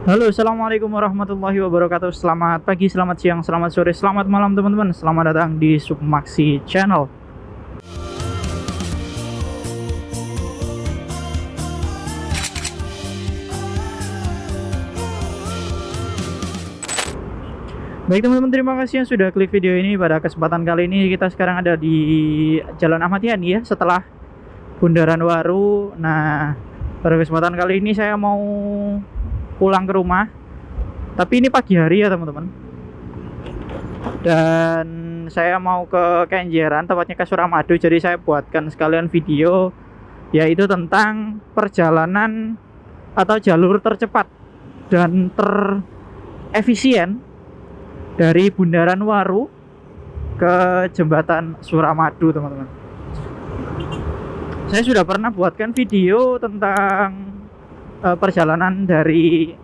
Halo, assalamualaikum warahmatullahi wabarakatuh. Selamat pagi, selamat siang, selamat sore, selamat malam teman-teman. Selamat datang di Submaksi Channel. Baik teman-teman, terima kasih yang sudah klik video ini. Pada kesempatan kali ini kita sekarang ada di Jalan Ahmad Yani ya, setelah Bundaran Waru. Nah, pada kesempatan kali ini saya mau pulang ke rumah. Tapi ini pagi hari ya teman-teman. Dan saya mau ke Kenjeran, tepatnya ke Suramadu. Jadi saya buatkan sekalian video yaitu tentang perjalanan atau jalur tercepat dan terefisien dari Bundaran Waru ke Jembatan Suramadu, teman-teman. Saya sudah pernah buatkan video tentang perjalanan dari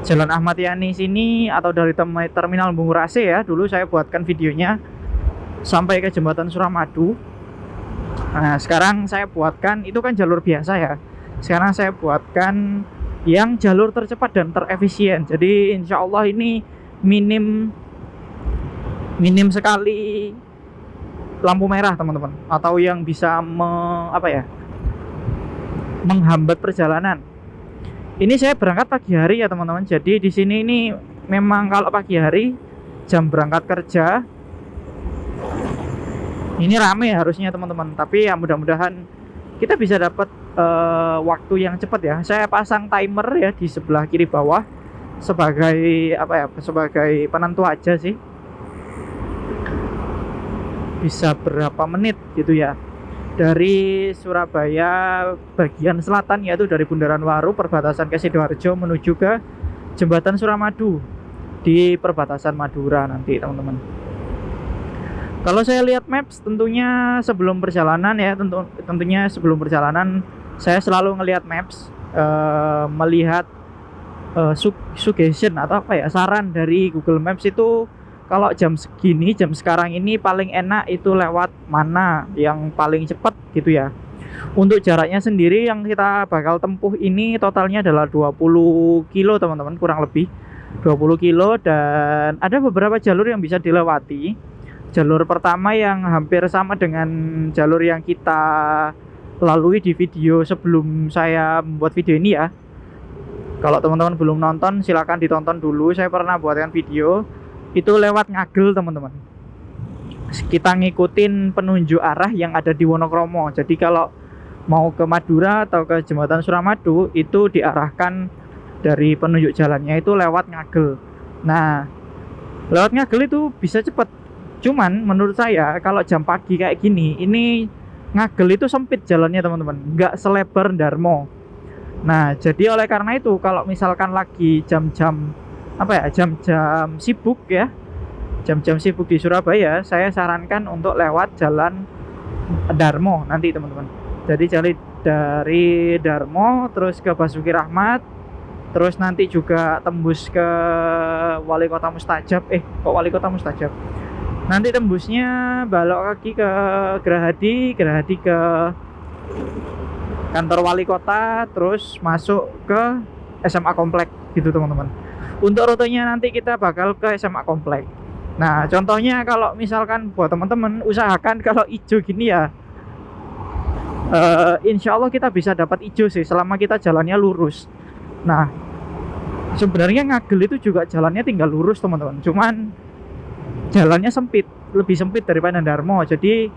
Jalan Ahmad Yani sini atau dari Terminal Bungurase ya. Dulu saya buatkan videonya sampai ke Jembatan Suramadu. Nah, sekarang saya buatkan, itu kan jalur biasa ya. Sekarang saya buatkan yang jalur tercepat dan terefisien. Jadi insya Allah ini minim sekali lampu merah teman-teman, atau yang bisa menghambat perjalanan. Ini saya berangkat pagi hari ya teman-teman. Jadi di sini ini memang kalau pagi hari jam berangkat kerja ini rame harusnya teman-teman. Tapi ya mudah-mudahan kita bisa dapat waktu yang cepat ya. Saya pasang timer ya di sebelah kiri bawah sebagai sebagai penentu aja sih. Bisa berapa menit gitu ya. Dari Surabaya bagian selatan, yaitu dari Bundaran Waru perbatasan ke Sidoarjo menuju ke Jembatan Suramadu di perbatasan Madura nanti teman-teman. Kalau saya lihat maps tentunya sebelum perjalanan ya, tentunya sebelum perjalanan saya selalu ngelihat maps, melihat suggestion atau saran dari Google Maps itu kalau jam segini, jam sekarang ini paling enak itu lewat mana yang paling cepat gitu ya. Untuk jaraknya sendiri yang kita bakal tempuh ini totalnya adalah 20 kilo teman-teman, kurang lebih 20 kilo, dan ada beberapa jalur yang bisa dilewati. Jalur pertama yang hampir sama dengan jalur yang kita lalui di video sebelum saya membuat video ini ya. Kalau teman-teman belum nonton silahkan ditonton dulu. Saya pernah buatkan video itu lewat Ngagel teman-teman. Kita ngikutin penunjuk arah yang ada di Wonokromo. Jadi kalau mau ke Madura atau ke Jembatan Suramadu itu diarahkan dari penunjuk jalannya itu lewat Ngagel. Nah, lewat Ngagel itu bisa cepat. Cuman menurut saya kalau jam pagi kayak gini, ini Ngagel itu sempit jalannya teman-teman, nggak selebar Darmo. Nah, jadi oleh karena itu kalau misalkan lagi jam-jam jam-jam sibuk ya, jam-jam sibuk di Surabaya, saya sarankan untuk lewat jalan Darmo nanti teman-teman. Jadi jalan dari Darmo terus ke Basuki Rahmat, terus nanti juga tembus ke Wali Kota Mustajab. Kok Wali Kota Mustajab? Nanti tembusnya balok kaki ke Gerahadi ke kantor wali kota, terus masuk ke SMA Komplek gitu teman-teman. Untuk rutenya nanti kita bakal ke SMA Komplek. Nah, contohnya kalau misalkan buat teman-teman usahakan kalau hijau gini ya, insya Allah kita bisa dapat hijau sih selama kita jalannya lurus. Nah, sebenarnya Ngagel itu juga jalannya tinggal lurus teman-teman. Cuman jalannya sempit, lebih sempit daripada Darmo. Jadi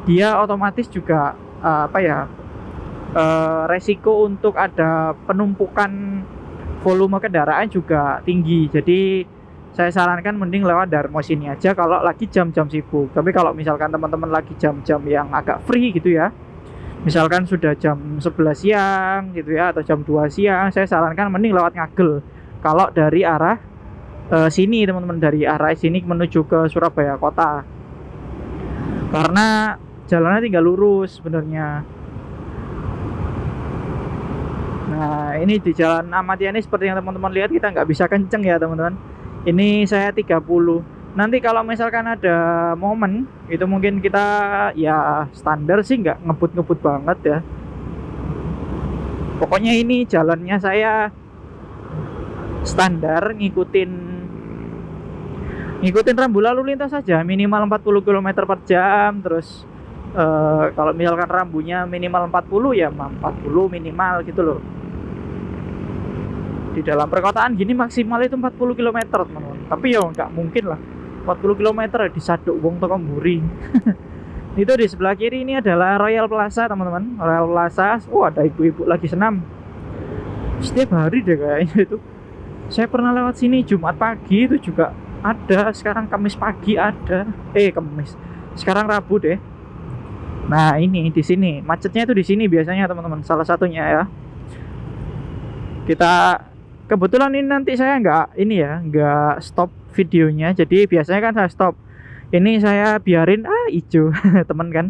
dia otomatis juga resiko untuk ada penumpukan volume kendaraan juga tinggi. Jadi saya sarankan mending lewat Darmo sini aja kalau lagi jam-jam sibuk. Tapi kalau misalkan teman-teman lagi jam-jam yang agak free gitu ya, misalkan sudah jam 11 siang gitu ya, atau jam 2 siang, saya sarankan mending lewat Ngagel. Kalau dari arah sini teman-teman, dari arah sini menuju ke Surabaya kota, karena jalannya tinggal lurus sebenarnya. Nah, ini di Jalan Ahmad Yani seperti yang teman-teman lihat, kita nggak bisa kenceng ya teman-teman. Ini saya 30. Nanti kalau misalkan ada momen itu mungkin kita ya standar sih, nggak ngebut-ngebut banget ya. Pokoknya ini jalannya saya standar ngikutin rambu lalu lintas saja, minimal 40 km per jam. Terus kalau misalkan rambunya minimal 40 ya 40 minimal gitu loh. Di dalam perkotaan gini maksimal itu 40 km teman-teman, tapi ya nggak mungkin lah 40 km di Saduk wong toko mburi. Itu di sebelah kiri ini adalah Royal Plaza teman-teman. Royal Plaza, ada ibu-ibu lagi senam setiap hari deh kayaknya itu. Saya pernah lewat sini Jumat pagi itu juga ada, sekarang Kamis pagi ada, Kamis, sekarang Rabu deh. Nah ini di sini macetnya itu di sini biasanya teman-teman, salah satunya ya. Kita kebetulan ini nanti saya nggak stop videonya, jadi biasanya kan saya stop. Ini saya biarin hijau teman kan,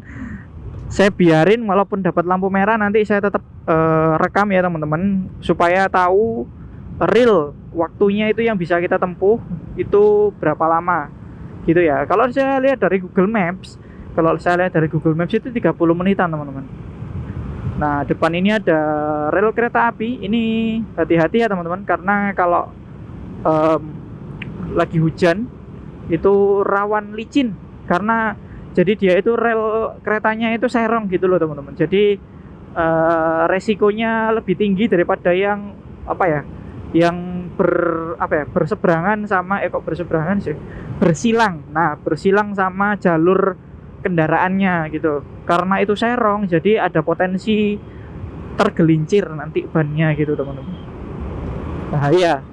saya biarin walaupun dapat lampu merah, nanti saya tetap rekam ya teman-teman, supaya tahu real waktunya itu yang bisa kita tempuh itu berapa lama gitu ya. Kalau saya lihat dari Google Maps itu 30 menitan teman-teman. Nah depan ini ada rel kereta api, ini hati-hati ya teman-teman, karena kalau lagi hujan itu rawan licin, karena jadi dia itu rel keretanya itu serong gitu loh teman-teman. Jadi resikonya lebih tinggi daripada yang berseberangan sama bersilang. Nah bersilang sama jalur kendaraannya gitu, karena itu serong jadi ada potensi tergelincir nanti bannya gitu teman-teman, bahaya.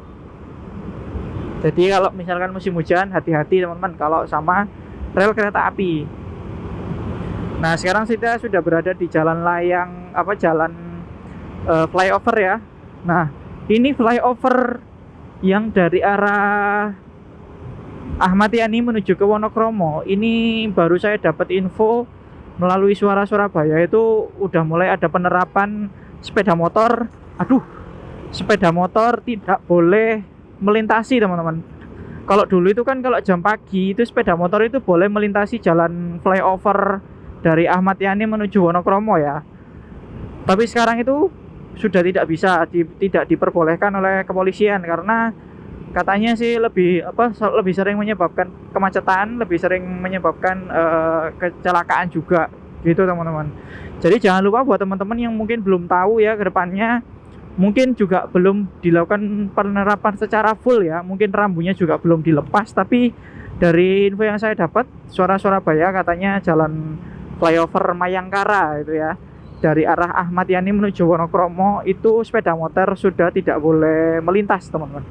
Jadi kalau misalkan musim hujan hati-hati teman-teman kalau sama rel kereta api. Nah sekarang kita sudah berada di jalan layang flyover ya. Nah ini flyover yang dari arah Ahmad Yani menuju ke Wonokromo. Ini baru saya dapat info melalui Suara Surabaya, itu udah mulai ada penerapan sepeda motor. Sepeda motor tidak boleh melintasi teman-teman. Kalau dulu itu kan kalau jam pagi itu sepeda motor itu boleh melintasi jalan flyover dari Ahmad Yani menuju Wonokromo ya. Tapi sekarang itu sudah tidak bisa, tidak diperbolehkan oleh kepolisian, karena katanya sih lebih sering menyebabkan kemacetan, lebih sering menyebabkan kecelakaan juga gitu teman-teman. Jadi jangan lupa buat teman-teman yang mungkin belum tahu ya, ke depannya mungkin juga belum dilakukan penerapan secara full ya, mungkin rambunya juga belum dilepas. Tapi dari info yang saya dapat Suara Surabaya katanya jalan flyover Mayangkara itu ya, dari arah Ahmad Yani menuju Wonokromo itu sepeda motor sudah tidak boleh melintas teman-teman.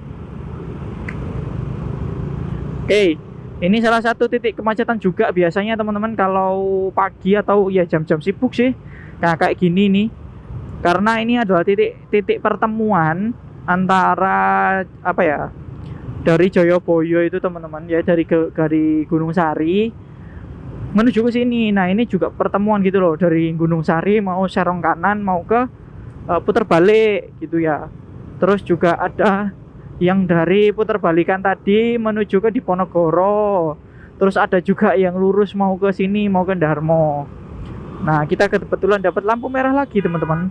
Oke, ini salah satu titik kemacetan juga biasanya teman-teman kalau pagi atau ya jam-jam sibuk sih. Nah kayak gini nih, karena ini adalah titik pertemuan antara dari Joyoboyo itu teman-teman ya, dari Gunung Sari menuju ke sini. Nah ini juga pertemuan gitu loh, dari Gunung Sari mau serong kanan mau ke putar balik gitu ya. Terus juga ada yang dari putar balikan tadi menuju ke Diponegoro. Terus ada juga yang lurus mau ke sini, mau ke Darmo. Nah kita kebetulan dapat lampu merah lagi teman-teman.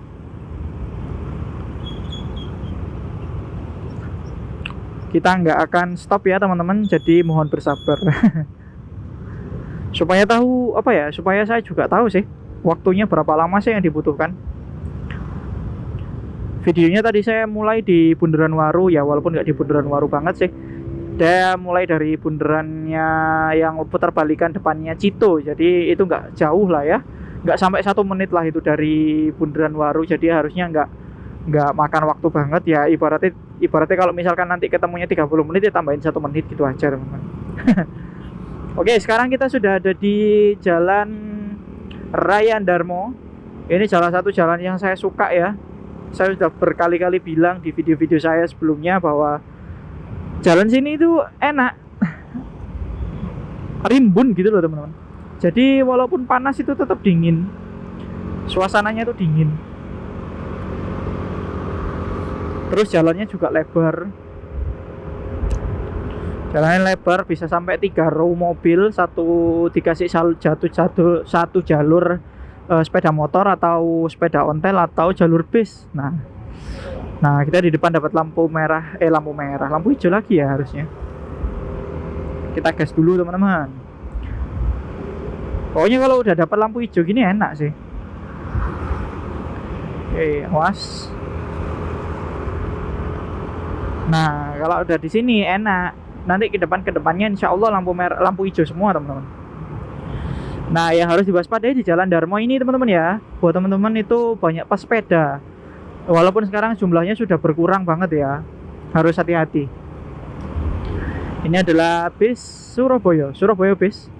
Kita nggak akan stop ya teman-teman, jadi mohon bersabar. Supaya saya juga tahu sih waktunya berapa lama sih yang dibutuhkan. Videonya tadi saya mulai di Bundaran Waru ya, walaupun nggak di Bundaran Waru banget sih. Dia mulai dari bundarannya yang putar balikan depannya Cito, jadi itu nggak jauh lah ya, nggak sampai 1 menit lah itu dari Bundaran Waru. Jadi harusnya nggak makan waktu banget ya, ibaratnya kalau misalkan nanti ketemunya 30 menit ya tambahin 1 menit gitu aja teman-teman. Oke, sekarang kita sudah ada di Jalan Raya Darmo. Ini salah satu jalan yang saya suka ya. Saya sudah berkali-kali bilang di video-video saya sebelumnya bahwa jalan sini itu enak, rimbun gitu loh teman-teman. Jadi walaupun panas itu tetap dingin, suasananya itu dingin. Terus jalannya juga lebar. Jalannya lebar, bisa sampai 3 row mobil, dikasih satu jalur sepeda motor atau sepeda ontel atau jalur bis. Nah Nah, kita di depan dapat lampu merah, lampu hijau lagi ya harusnya. Kita gas dulu teman-teman. Pokoknya kalau udah dapat lampu hijau gini enak sih. Oke, awas. Nah, kalau udah di sini enak. Nanti ke depannya insya Allah lampu merah, lampu hijau semua teman-teman. Nah, yang harus diwaspadai di Jalan Darmo ini teman-teman ya, buat teman-teman itu banyak pesepeda. Walaupun sekarang jumlahnya sudah berkurang banget ya, harus hati-hati. Ini adalah bis Surabaya bis.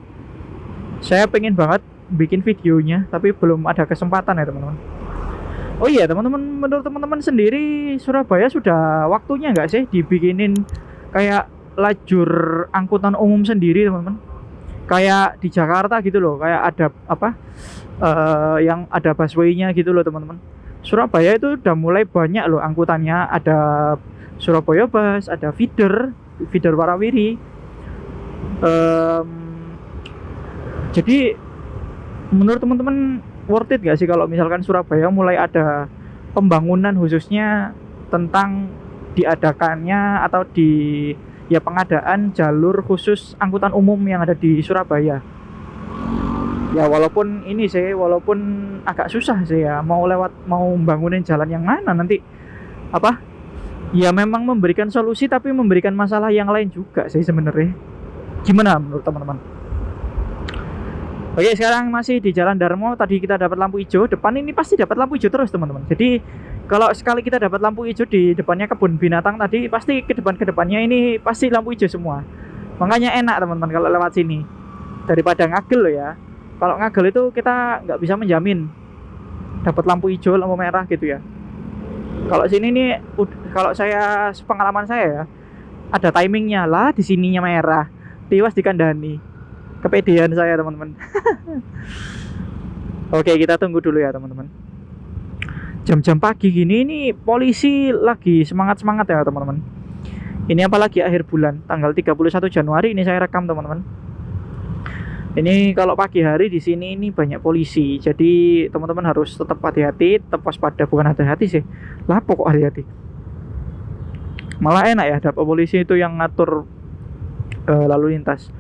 Saya pengen banget bikin videonya, tapi belum ada kesempatan ya teman-teman. Oh iya teman-teman, menurut teman-teman sendiri Surabaya sudah waktunya nggak sih dibikinin kayak lajur angkutan umum sendiri teman-teman? Kayak di Jakarta gitu loh, kayak ada apa yang ada busway-nya gitu loh teman-teman. Surabaya itu udah mulai banyak loh angkutannya, ada Surabaya Bus, ada feeder Warawiri. Jadi menurut teman-teman worth it gak sih kalau misalkan Surabaya mulai ada pembangunan khususnya tentang diadakannya atau pengadaan jalur khusus angkutan umum yang ada di Surabaya? Ya walaupun agak susah sih ya, mau bangunin jalan yang mana nanti ya memang memberikan solusi tapi memberikan masalah yang lain juga sih sebenarnya. Gimana menurut teman-teman? Oke, sekarang masih di Jalan Darmo. Tadi kita dapat lampu hijau, depan ini pasti dapat lampu hijau terus teman-teman. Jadi kalau sekali kita dapat lampu hijau di depannya kebun binatang tadi, pasti kedepannya ini pasti lampu hijau semua. Makanya enak teman-teman kalau lewat sini daripada ngagel loh ya. Kalau ngagel itu kita nggak bisa menjamin dapat lampu hijau, lampu merah gitu ya. Kalau sini nih, kalau pengalaman saya ya, ada timingnya lah, di sininya merah, tiwas dikandani. Kepedean saya teman-teman. Oke, kita tunggu dulu ya teman-teman. Jam-jam pagi gini ini polisi lagi semangat-semangat ya teman-teman. Ini apalagi akhir bulan, tanggal 31 Januari ini saya rekam teman-teman. Ini kalau pagi hari di sini ini banyak polisi. Jadi teman-teman harus tetap hati-hati, tetap waspada, bukan hati-hati sih. Lah pokok hati-hati. Malah enak ya dapat polisi itu yang ngatur lalu lintas.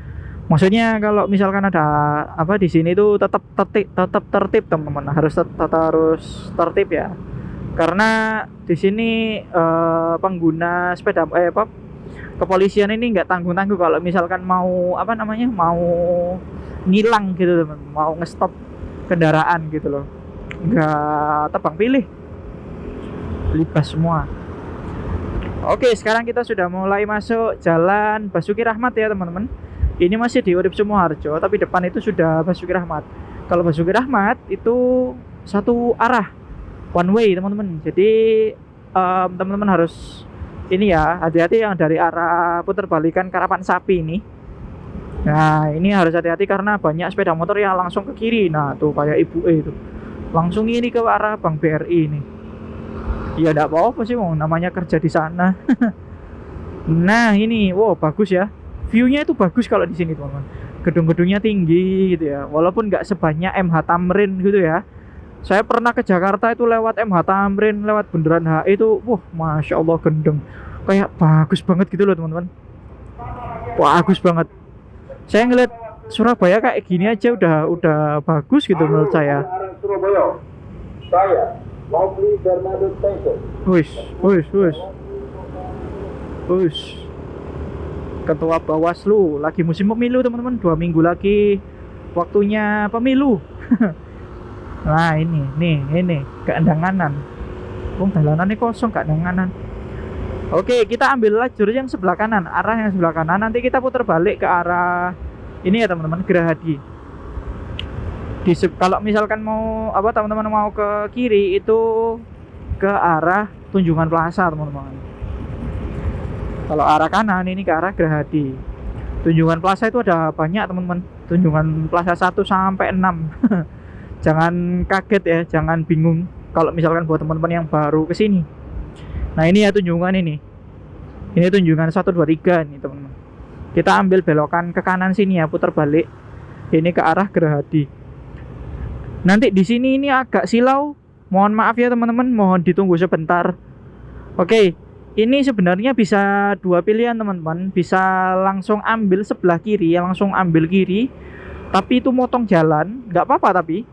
Maksudnya kalau misalkan ada di sini itu tetap tertib teman-teman, harus tertib ya. Karena di sini pengguna sepeda kepolisian ini nggak tanggung-tanggung kalau misalkan mau mau nilang gitu teman, mau ngestop kendaraan gitu loh. Nggak tebang pilih, libas semua. Oke, sekarang kita sudah mulai masuk Jalan Basuki Rahmat ya teman-teman. Ini masih di Urip Sumoharjo, tapi depan itu sudah Basuki Rahmat. Kalau Basuki Rahmat itu satu arah, one way teman-teman. Jadi teman-teman harus ini ya, hati-hati yang dari arah putar balikan Karapan Sapi ini. Nah ini harus hati-hati karena banyak sepeda motor yang langsung ke kiri. Nah tuh kayak Ibu E itu langsung ini ke arah Bank BRI ini. Ya enggak apa-apa sih, namanya kerja di sana. Nah ini, wow bagus ya. View-nya itu bagus kalau di sini teman-teman. Gedung-gedungnya tinggi gitu ya. Walaupun nggak sebanyak MH Tamrin gitu ya. Saya pernah ke Jakarta itu lewat MH Tamrin, lewat Bundaran HI itu, wah masya Allah gendeng. Kayak bagus banget gitu loh teman-teman. Bagus banget. Saya ngeliat Surabaya kayak gini aja udah bagus gitu menurut saya. Surabaya. Saya Lovely Bernardo Station. Wush. Ketua Bawaslu lagi musim pemilu teman-teman, 2 minggu lagi waktunya pemilu. Nah ini keandanganan. Dalanannya kosong keandanganan. Oke, kita ambil lajur yang sebelah kanan, arah yang sebelah kanan. Nanti kita putar balik ke arah ini ya teman-teman, Gerahadi. Kalau misalkan mau teman-teman mau ke kiri itu ke arah Tunjungan Plaza teman-teman. Kalau arah kanan ini ke arah Gerahadi. Tunjungan Plaza itu ada banyak teman-teman. Tunjungan Plaza 1 sampai 6. Jangan kaget ya, jangan bingung kalau misalkan buat teman-teman yang baru ke sini. Nah, ini ya tunjungan ini. Ini tunjungan 123 nih, teman-teman. Kita ambil belokan ke kanan sini ya, putar balik. Ini ke arah Gerahadi. Nanti di sini ini agak silau. Mohon maaf ya teman-teman, mohon ditunggu sebentar. Oke, ini sebenarnya bisa dua pilihan teman-teman. Bisa langsung ambil sebelah kiri, langsung ambil kiri. Tapi itu motong jalan, nggak apa-apa tapi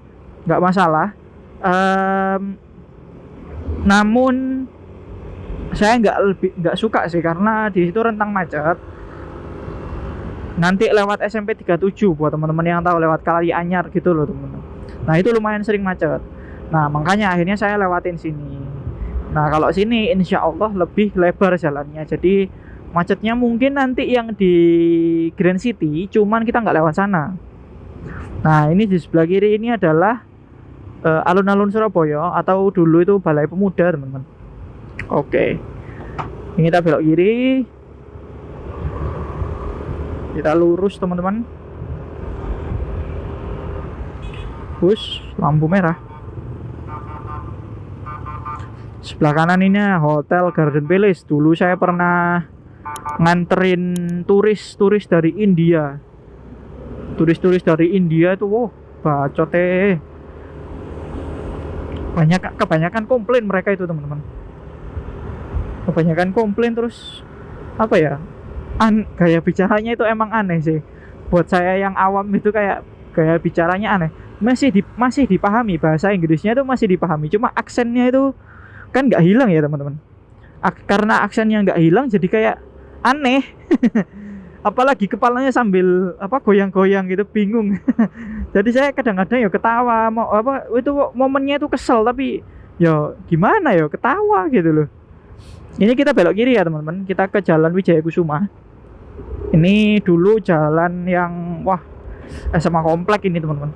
nggak masalah. Namun saya nggak suka sih karena di situ rentang macet. Nanti lewat SMP 37 buat teman-teman yang tahu, lewat Kali Anyar gitu loh teman-teman. Nah itu lumayan sering macet. Nah makanya akhirnya saya lewatin sini. Nah kalau sini insya Allah lebih lebar jalannya. Jadi macetnya mungkin nanti yang di Grand City, cuman kita nggak lewat sana. Nah ini di sebelah kiri ini adalah alun-alun Surabaya, atau dulu itu Balai Pemuda teman-teman. Oke, ini kita belok kiri, kita lurus teman-teman. Bus lampu merah. Sebelah kanan ini Hotel Garden Palace. Dulu saya pernah nganterin turis dari India. Turis dari India itu, wow, bacote. Kebanyakan komplain mereka itu teman-teman. Kebanyakan komplain, terus apa ya? Gaya bicaranya itu emang aneh sih. Buat saya yang awam itu kayak gaya bicaranya aneh. Masih dipahami, bahasa Inggrisnya itu masih dipahami. Cuma aksennya itu kan nggak hilang ya teman-teman. Karena aksennya nggak hilang jadi kayak aneh. Apalagi kepalanya sambil goyang-goyang gitu, bingung. Jadi saya kadang-kadang ya ketawa, itu momennya itu kesel, tapi ya gimana ya, ketawa gitu loh. Ini kita belok kiri ya teman-teman, kita ke Jalan Wijaya Kusuma. Ini dulu jalan yang SMA komplek ini teman-teman.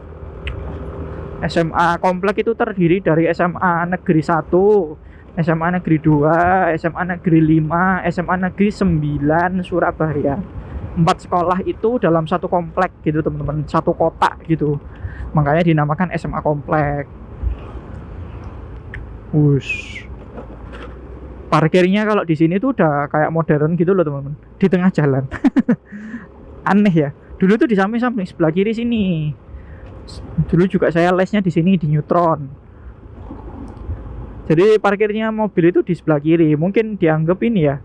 SMA komplek itu terdiri dari SMA Negeri 1, SMA Negeri 2, SMA Negeri 5, SMA Negeri 9 Surabaya. 4 sekolah itu dalam satu komplek gitu teman-teman, satu kotak gitu. Makanya dinamakan SMA komplek. Parkirnya kalau di sini tuh udah kayak modern gitu loh teman-teman, di tengah jalan. Aneh ya. Dulu tuh di samping sebelah kiri sini. Dulu juga saya lesnya di sini di Neutron. Jadi parkirnya mobil itu di sebelah kiri. Mungkin dianggap ini ya,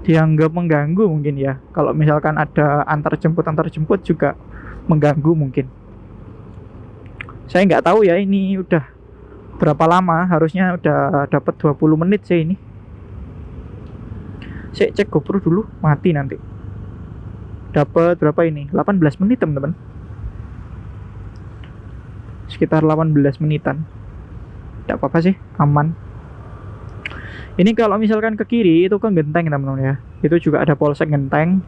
dianggap mengganggu mungkin ya. Kalau misalkan ada antar jemput juga mengganggu mungkin. Saya nggak tahu ya ini udah berapa lama, harusnya udah dapat 20 menit sih ini. Saya cek GoPro dulu, mati nanti. Dapat berapa ini? 18 menit teman-teman. Sekitar 18 menitan. Tidak apa-apa sih, aman. Ini kalau misalkan ke kiri itu ke Genteng teman-teman ya. Itu juga ada Polsek Genteng.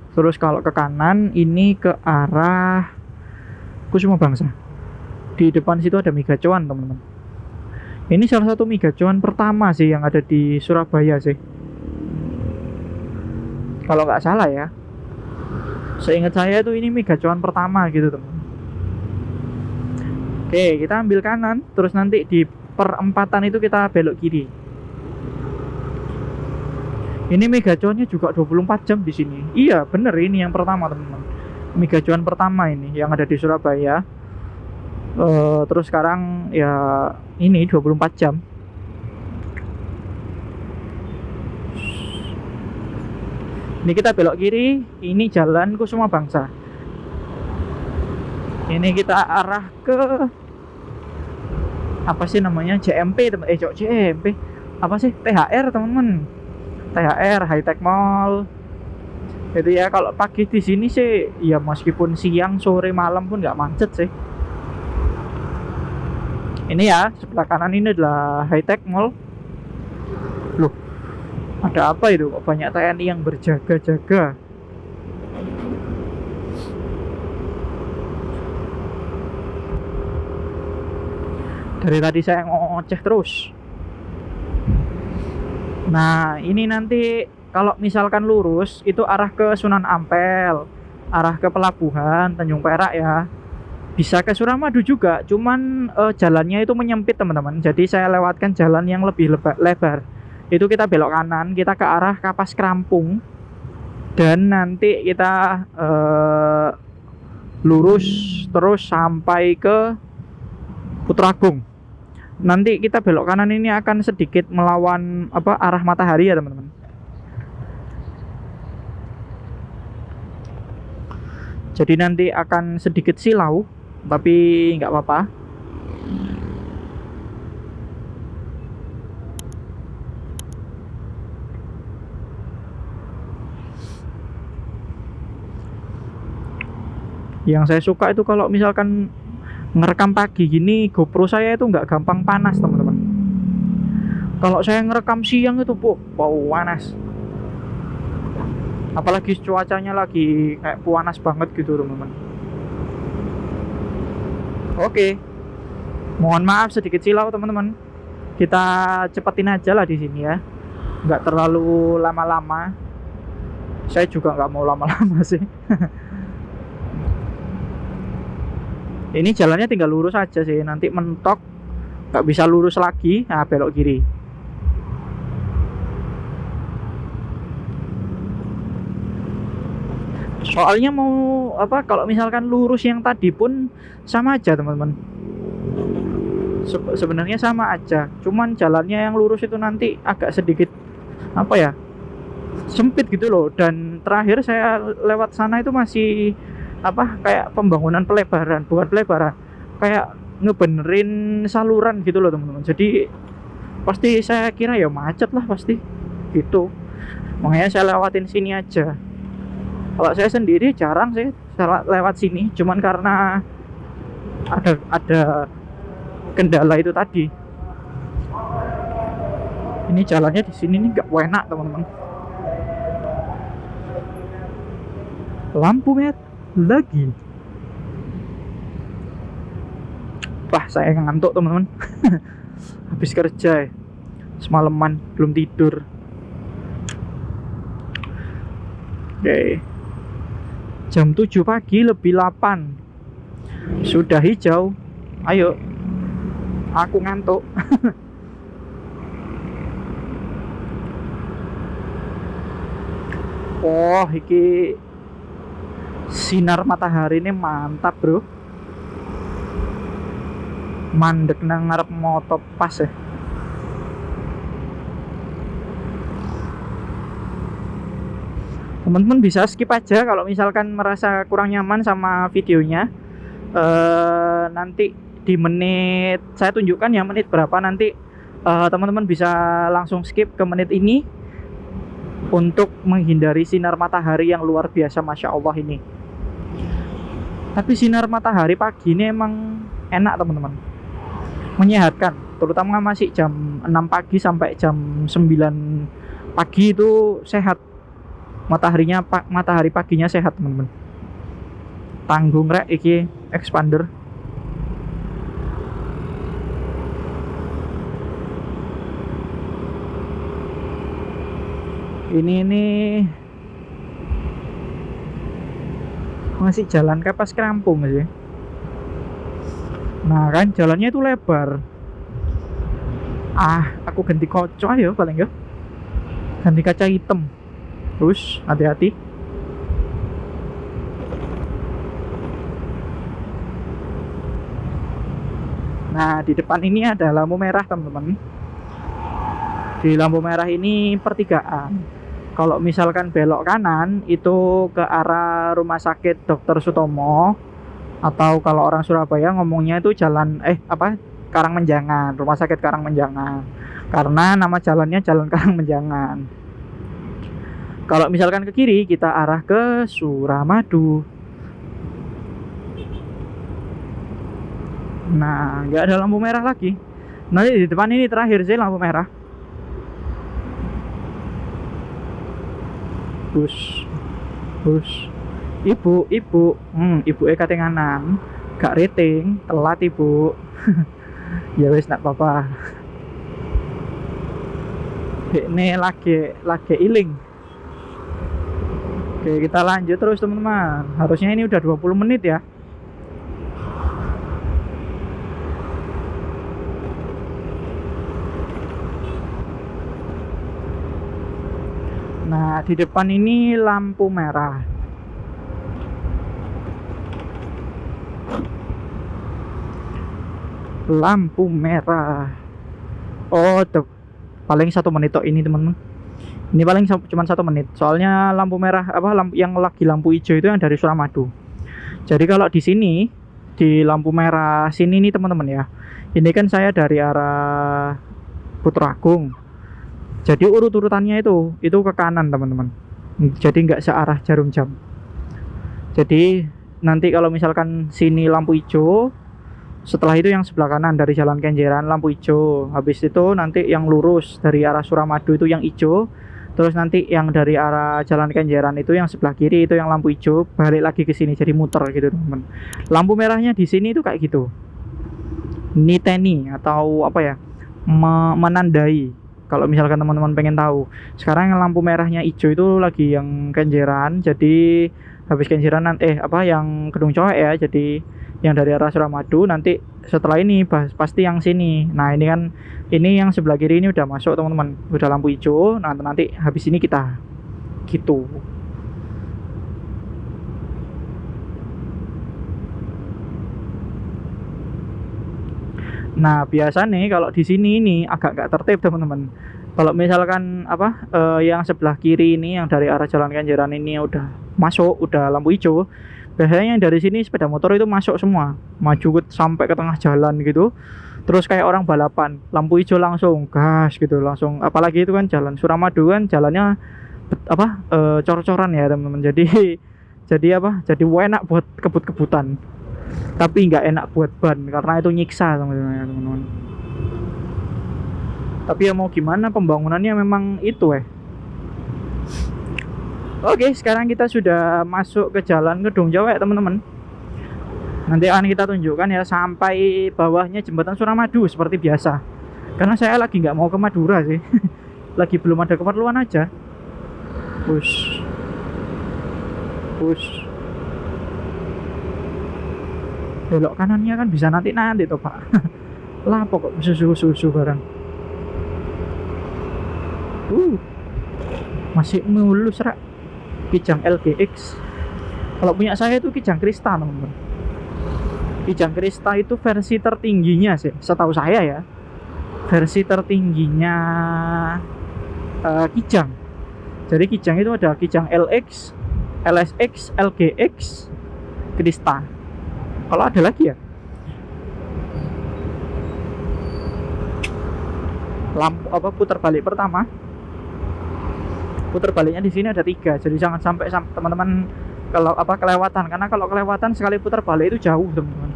Terus kalau ke kanan ini ke arah Kusuma Bangsa. Di depan situ ada Mie Gacoan teman-teman. Ini salah satu Mie Gacoan pertama sih yang ada di Surabaya sih, kalau nggak salah ya. Seingat saya tuh ini Mie Gacoan pertama gitu teman. Oke, kita ambil kanan, terus nanti di perempatan itu kita belok kiri. Ini Mie Gacoannya juga 24 jam di sini. Iya, bener, ini yang pertama teman-teman. Mie Gacoan pertama ini yang ada di Surabaya. Terus sekarang ya ini 24 jam. Ini kita belok kiri, ini Jalan Kusuma Bangsa. Ini kita arah ke apa sih namanya, JMP teman, JMP apa sih, THR teman-teman, THR High Tech Mall. Itu ya, kalau pagi di sini sih ya meskipun siang sore malam pun nggak macet sih. Ini ya sebelah kanan ini adalah High Tech Mall. Loh, ada apa itu kok banyak TNI yang berjaga-jaga? Dari tadi saya ngoceh terus. Nah ini nanti kalau misalkan lurus itu arah ke Sunan Ampel, arah ke pelabuhan Tanjung Perak ya. Bisa ke Suramadu juga, cuman jalannya itu menyempit teman-teman. Jadi saya lewatkan jalan yang lebih lebar. Itu kita belok kanan, kita ke arah Kapas Krampung, dan nanti kita lurus terus sampai ke Putragung. Nanti kita belok kanan ini akan sedikit melawan arah matahari ya teman-teman. Jadi nanti akan sedikit silau, tapi nggak apa-apa. Yang saya suka itu kalau misalkan ngerekam pagi gini, GoPro saya itu nggak gampang panas teman-teman. Kalau saya ngerekam siang itu panas. Apalagi cuacanya lagi kayak panas banget gitu teman-teman. Oke, mohon maaf sedikit silau teman-teman. Kita cepetin aja lah di sini ya, nggak terlalu lama-lama. Saya juga nggak mau lama-lama sih. Ini jalannya tinggal lurus aja sih, nanti mentok nggak bisa lurus lagi, nah belok kiri. Soalnya mau kalau misalkan lurus yang tadi pun sama aja teman-teman. Sebenarnya sama aja, cuman jalannya yang lurus itu nanti agak sedikit sempit gitu loh. Dan terakhir saya lewat sana itu masih kayak pembangunan pelebaran, bukan pelebaran, kayak ngebenerin saluran gitu loh teman-teman. Jadi pasti saya kira ya macet lah pasti gitu, makanya saya lewatin sini aja. Kalau saya sendiri jarang sih lewat sini, cuman karena ada kendala itu tadi. Ini jalannya di sini nih nggak enak teman-teman. Lampu merah lagi. Wah, saya ngantuk teman-teman. Habis kerja ya, semalaman belum tidur. Oke. Jam 7 pagi lebih 8. Sudah hijau. Ayo. Aku ngantuk. Oh, iki sinar matahari ini mantap, bro. Mandek nang ngarep motor pas ya. Teman-teman bisa skip aja kalau misalkan merasa kurang nyaman sama videonya. Nanti di menit saya tunjukkan ya menit berapa, nanti teman-teman bisa langsung skip ke menit ini untuk menghindari sinar matahari yang luar biasa, Masya Allah ini. Tapi sinar matahari pagi ini emang enak teman-teman, menyehatkan, terutama masih jam 6 pagi sampai jam 9 pagi itu sehat. Matahari paginya sehat teman-teman. Tanggung rek iki expander. Ini masih jalan Kapas Kerampung sih. Nah kan jalannya itu lebar. Aku ganti kaca ya paling ya. Ganti kaca hitam. Terus hati-hati. Nah di depan ini ada lampu merah teman-teman. Di lampu merah ini pertigaan. Kalau misalkan belok kanan itu ke arah Rumah Sakit Dr. Sutomo, atau kalau orang Surabaya ngomongnya itu jalan Karangmenjangan, Rumah Sakit Karangmenjangan. Karena nama jalannya Jalan Karangmenjangan. Kalau misalkan ke kiri kita arah ke Suramadu. Nah, nggak ada lampu merah lagi. Nanti di depan ini terakhir sih lampu merah. Bus. Ibu katenganan, gak rating, telat ibu. Ya wes nak apa-apa. Ini lagi iling. Oke, kita lanjut terus teman-teman. Harusnya ini udah 20 menit ya. Nah, di depan ini lampu merah. lampu merah. Oh, paling 1 menit tok ini teman-teman. Ini paling cuma 1 menit. Soalnya lampu merah apa lampu yang lagi lampu hijau itu yang dari Suramadu. Jadi kalau di sini di lampu merah sini nih teman-teman ya. Ini kan saya dari arah Putra Agung. Jadi urut-urutannya itu ke kanan teman-teman. Jadi nggak searah jarum jam. Jadi nanti kalau misalkan sini lampu hijau, setelah itu yang sebelah kanan dari Jalan Kenjeran lampu hijau. Habis itu nanti yang lurus dari arah Suramadu itu yang hijau. Terus nanti yang dari arah Jalan Kenjeran itu yang sebelah kiri itu yang lampu hijau, balik lagi ke sini jadi muter gitu teman-teman. Lampu merahnya di sini itu kayak gitu. Niteni atau apa ya? Menandai. Kalau misalkan teman-teman pengen tahu. Sekarang yang lampu merahnya hijau itu lagi yang Kenjeran. Jadi habis Kenjeran nanti yang Gedung Coek ya. Jadi yang dari arah Suramadu nanti setelah ini pasti yang sini. Nah, ini yang sebelah kiri ini udah masuk teman-teman. Udah lampu hijau. Nah, nanti habis ini kita gitu. Nah, biasa nih kalau di sini ini agak nggak tertib teman-teman. Kalau misalkan yang sebelah kiri ini yang dari arah Jalan Kenjeran ini udah masuk, udah lampu hijau. Biasanya yang dari sini sepeda motor itu masuk semua, maju sampai ke tengah jalan gitu. Terus kayak orang balapan, lampu hijau langsung gas gitu, langsung. Apalagi itu kan jalan Suramadu kan jalannya cor-coran ya teman-teman. Jadi enak buat kebut-kebutan. Tapi nggak enak buat ban karena itu nyiksa teman-teman. Tapi ya mau gimana, pembangunannya memang itu Oke, sekarang kita sudah masuk ke Jalan Gedung Coek teman-teman. Nanti akan kita tunjukkan ya sampai bawahnya jembatan Suramadu seperti biasa. Karena saya lagi nggak mau ke Madura sih. Lagi belum ada keperluan aja. Push. Belok kanannya kan bisa nanti tuh Pak. Lah pokok susu barang. Masih mulus rak. Kijang LGX. Kalau punya saya itu Kijang Krista teman-teman. Kijang Krista itu versi tertingginya sih, setahu saya ya. Versi tertingginya Kijang. Jadi Kijang itu ada Kijang LX, LSX, LGX, Krista. Kalau ada lagi ya. Lampu putar balik pertama. Putar baliknya di sini ada 3, jadi jangan sampai teman-teman kalau kelewatan, karena kalau kelewatan sekali putar balik itu jauh teman-teman.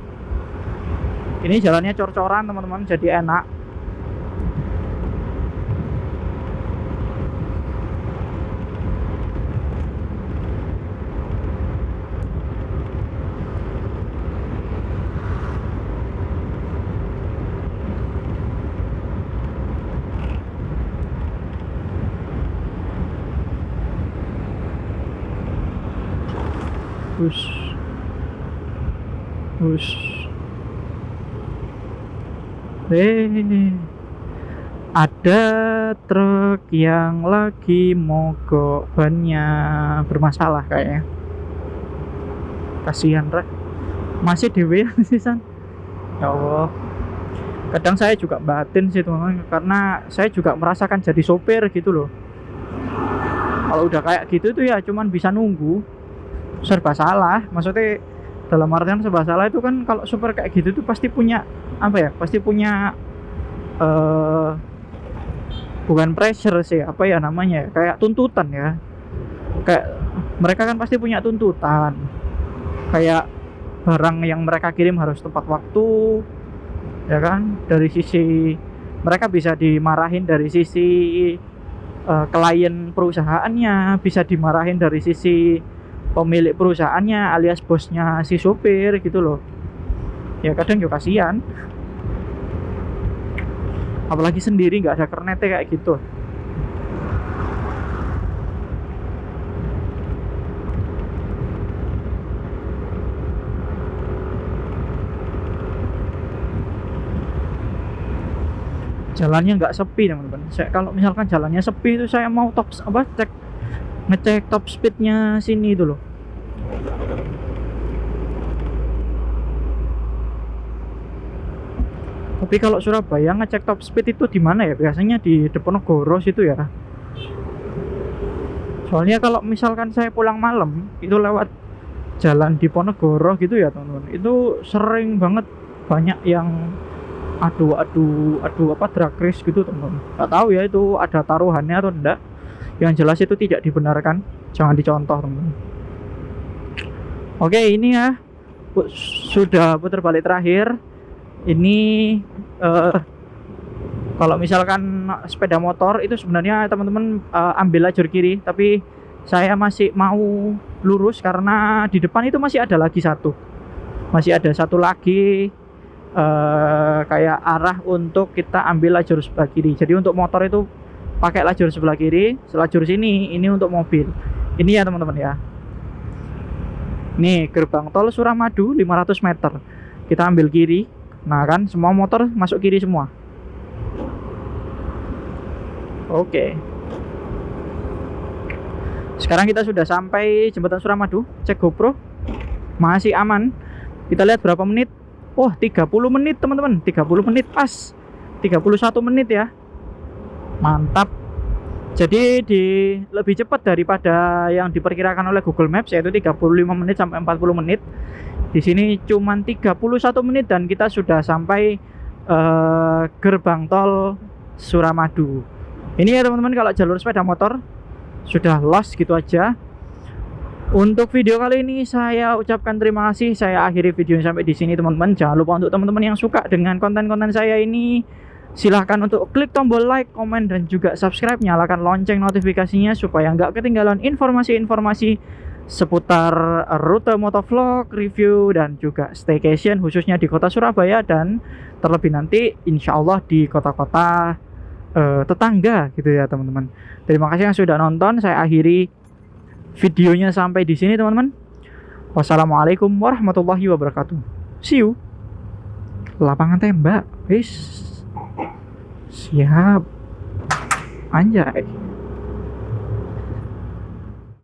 Ini jalannya cor-coran teman-teman, jadi enak. Ada truk yang lagi mogok, bannya bermasalah kayaknya. Kasihan rek. Masih dewean sih San. Ya Allah. Kadang saya juga batin sih teman-teman, karena saya juga merasakan jadi sopir gitu loh. Kalau udah kayak gitu tuh ya cuman bisa nunggu. Serba salah, maksudnya dalam artian serba salah itu kan kalau super kayak gitu tuh pasti punya pasti punya bukan pressure sih, namanya kayak tuntutan ya. Kayak mereka kan pasti punya tuntutan, kayak barang yang mereka kirim harus tepat waktu ya kan. Dari sisi mereka bisa dimarahin dari sisi klien perusahaannya, bisa dimarahin dari sisi pemilik perusahaannya alias bosnya si sopir gitu loh. Ya kadang juga kasihan, apalagi sendiri nggak ada kernetnya kayak gitu. Jalannya nggak sepi teman-teman. Kalau misalkan jalannya sepi itu saya mau ngecek top speednya sini itu loh. Tapi kalau Surabaya ngecek top speed itu di mana ya? Biasanya di Diponegoro situ ya. Soalnya kalau misalkan saya pulang malam itu lewat jalan Diponegoro gitu ya teman-teman, itu sering banget banyak yang adu apa drag race gitu teman-teman. Nggak tahu ya itu ada taruhannya atau enggak. Yang jelas itu tidak dibenarkan, jangan dicontoh teman-teman. Oke, ini ya sudah putar balik terakhir. Ini kalau misalkan sepeda motor itu sebenarnya teman-teman ambil lajur kiri, tapi saya masih mau lurus karena di depan itu masih ada satu lagi kayak arah untuk kita ambil lajur sebelah kiri. Jadi untuk motor itu pakai lajur sebelah kiri, lajur sini ini untuk mobil. Ini ya teman-teman ya. Nih gerbang tol Suramadu 500 meter. Kita ambil kiri. Nah kan semua motor masuk kiri semua. Oke. Sekarang kita sudah sampai jembatan Suramadu. Cek GoPro. Masih aman. Kita lihat berapa menit. Wah 30 menit teman-teman. 30 menit pas. 31 menit ya. Mantap. Jadi lebih cepat daripada yang diperkirakan oleh Google Maps, yaitu 35 menit sampai 40 menit. Di sini cuman 31 menit dan kita sudah sampai gerbang tol Suramadu. Ini ya teman-teman, kalau jalur sepeda motor sudah lost gitu aja. Untuk video kali ini saya ucapkan terima kasih. Saya akhiri videonya sampai di sini teman-teman. Jangan lupa untuk teman-teman yang suka dengan konten-konten saya ini, silahkan untuk klik tombol like, komen, dan juga subscribe. Nyalakan lonceng notifikasinya supaya nggak ketinggalan informasi-informasi seputar rute motovlog, review, dan juga staycation khususnya di kota Surabaya dan terlebih nanti insya Allah di kota-kota tetangga gitu ya teman-teman. Terima kasih yang sudah nonton. Saya akhiri videonya sampai di sini teman-teman. Wassalamualaikum warahmatullahi wabarakatuh. See you. Lapangan tembak. Siap. Anjay.